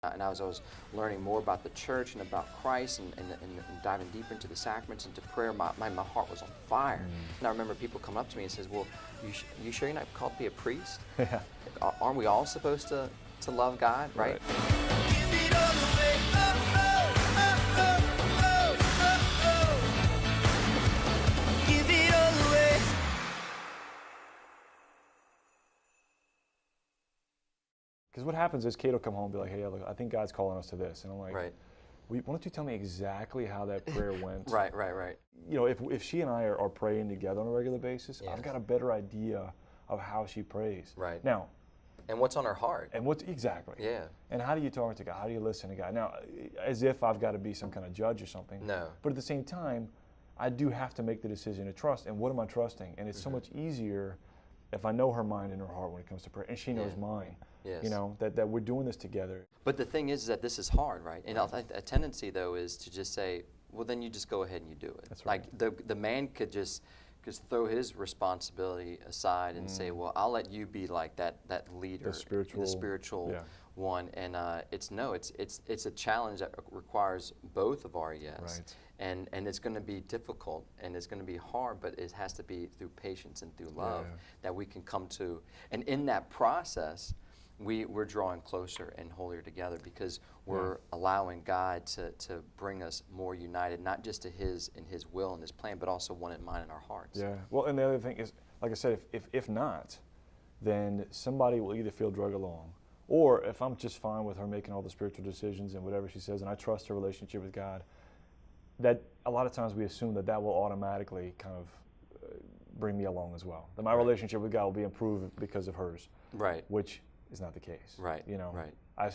And as I was learning more about the church and about Christ and diving deeper into the sacraments and into prayer, my heart was on fire. And I remember people coming up to me and says, well, you sure you're not called to be a priest? Yeah. Aren't we all supposed to love God, right? Because what happens is Kate will come home and be like, hey, look, I think God's calling us to this. And I'm like, Right. Why don't you tell me exactly how that prayer went? Right. You know, if she and I are praying together on a regular basis, Yes. I've got a better idea of how she prays. Right. Now, And what's on her heart? and what's exactly? Yeah. And how do you talk to God? How do you listen to God? Now, as if I've got to be some kind of judge or something. No. But at the same time, I do have to make the decision to trust. And what am I trusting? And it's so much easier if I know her mind and her heart when it comes to prayer, and she knows mine. Yes. You know, that we're doing this together. But the thing is that this is hard, right? And a tendency, though, is to just say, well, then you just go ahead and you do it. That's right. Like the man could just throw his responsibility aside and say, well, I'll let you be like that leader, The spiritual yeah. one. And it's a challenge that requires both of our yes. Right. And it's going to be difficult and it's going to be hard, but it has to be through patience and through love that we can come to. And in that process, we're drawing closer and holier together because we're allowing God to bring us more united, not just to His will and His plan, but also one in mind in our hearts. Yeah. Well, and the other thing is, like I said, if not, then somebody will either feel drug along, or if I'm just fine with her making all the spiritual decisions and whatever she says, and I trust her relationship with God, that a lot of times we assume that will automatically kind of bring me along as well. That my relationship with God will be improved because of hers. Right. Which is not the case. Right. You know. Right.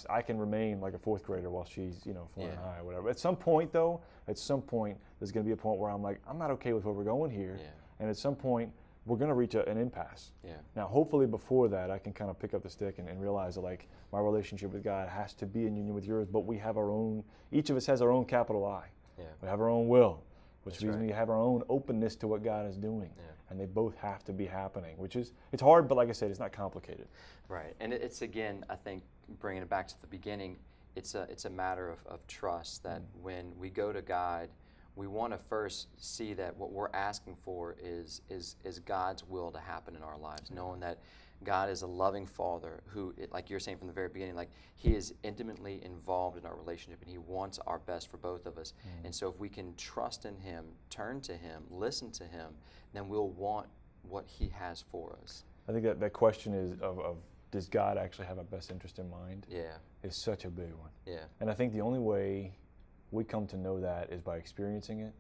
I can remain like a fourth grader while she's, flying high or whatever. At some point, though, there's going to be a point where I'm like, I'm not okay with where we're going here. Yeah. And at some point, we're going to reach an impasse. Yeah. Now, hopefully before that, I can kind of pick up the stick and realize that, like, my relationship with God has to be in union with yours, but we have our own, each of us has our own capital I. Yeah. We have our own will, which That's means right. we have our own openness to what God is doing. Yeah. And they both have to be happening, it's hard, but like I said, it's not complicated. Right, and it's again, I think, bringing it back to the beginning, it's a matter of trust that when we go to God, we want to first see that what we're asking for is God's will to happen in our lives, knowing that God is a loving Father who, like you're saying from the very beginning, like He is intimately involved in our relationship and He wants our best for both of us. And so if we can trust in Him, turn to Him, listen to Him, then we'll want what He has for us. I think that question is of does God actually have our best interest in mind? Yeah. Is such a big one. Yeah. And I think the only way we come to know that is by experiencing it.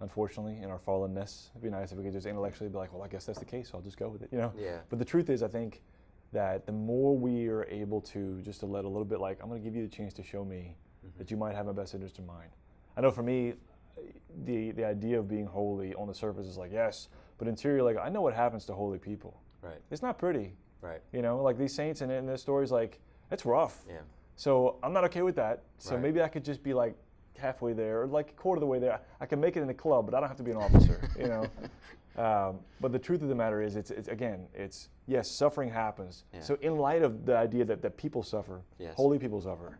Unfortunately, in our fallenness, it'd be nice if we could just intellectually be like, well, I guess that's the case, so I'll just go with it, Yeah. But the truth is, I think that the more we are able to just to let a little bit, like, I'm going to give you the chance to show me that you might have my best interest in mind. I know for me, the idea of being holy on the surface is like, yes, but interior, like, I know what happens to holy people. Right. It's not pretty. Right. Like these saints in their stories, like, it's rough. Yeah. So I'm not okay with that. So Right. maybe I could just be like halfway there, or like a quarter of the way there. I can make it in the club, but I don't have to be an officer, But the truth of the matter is, it's yes, suffering happens. Yeah. So in light of the idea that people suffer, Yes. holy people suffer,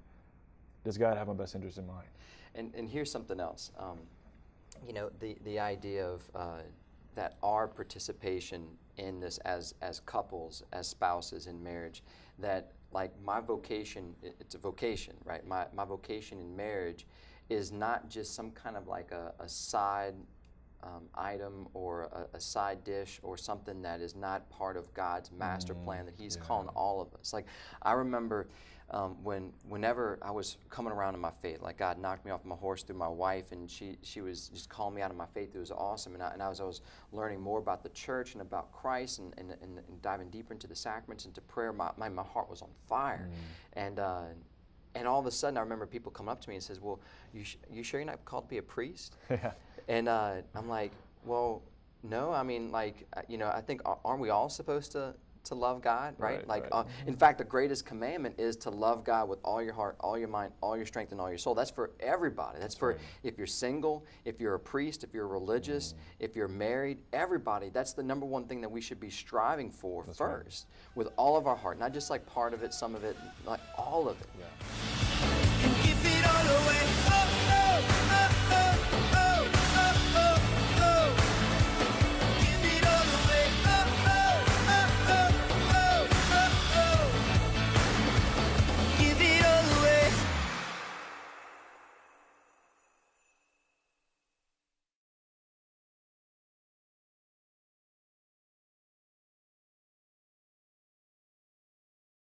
does God have my best interest in mind? And here's something else. The idea of that our participation in this as couples, as spouses in marriage, that like my vocation, it's a vocation, right? My vocation in marriage is not just some kind of like a side item or a side dish or something that is not part of God's master plan that He's calling all of us. Like I remember whenever I was coming around in my faith, like God knocked me off my horse through my wife, and she was just calling me out of my faith. It was awesome, and I was learning more about the church and about Christ and diving deeper into the sacraments, into prayer. My heart was on fire, and all of a sudden I remember people coming up to me and says, "Well, you sure you're not called to be a priest?" Yeah. And I'm like, "Well, no. I mean, like, I think aren't we all supposed to love God, right? Like, in fact, the greatest commandment is to love God with all your heart, all your mind, all your strength, and all your soul. That's for everybody. That's for if you're single, if you're a priest, if you're religious, if you're married, everybody. That's the number one thing that we should be striving for first, with all of our heart, not just like part of it, some of it, like all of it. Yeah.